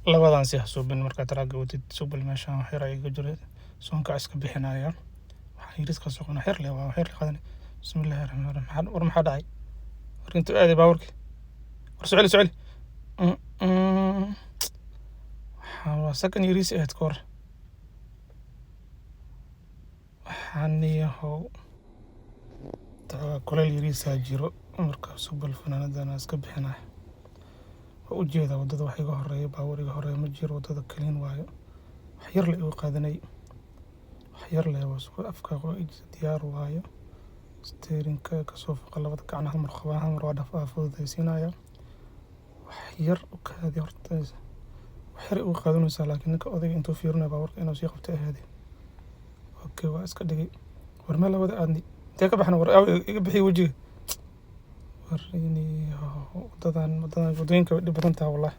labadan si hasuubin markaad raaga wadid subal meeshaan wax yar ay iga jiray soonka iska bixinaya waxaan yiriska soqona xir leh waa xir qadan bismillaahir rahmaanir rahiim war maxaa dhacay war inta aaday baawarki war socoli waxaan waa sakan yiris aad kor waxaan yahow kuleel yirisa jiro marka subal fanaanadana iska bixinaya ujeeda wadada wax iga horeeyo baawar iga horeeyo ma jiro wadada kaliin waayo wax yar la igu qaadanay wax yar la waa soo afka diyaar waayo steerinka ka soo foqa labada gacan hal mar qabaa hal mar waa dhafa fududaysiinaya wax yar u kaadi horta wax yar igu qaadanaysa laakiin ninka odayga intuu fiirinayo baawarka inuu sii qabto ahaadi okay waa iska dhigay war meel labada aadni intee ka baxna war iga bixi wajiga wadooyinka dhib badan tahay wallahi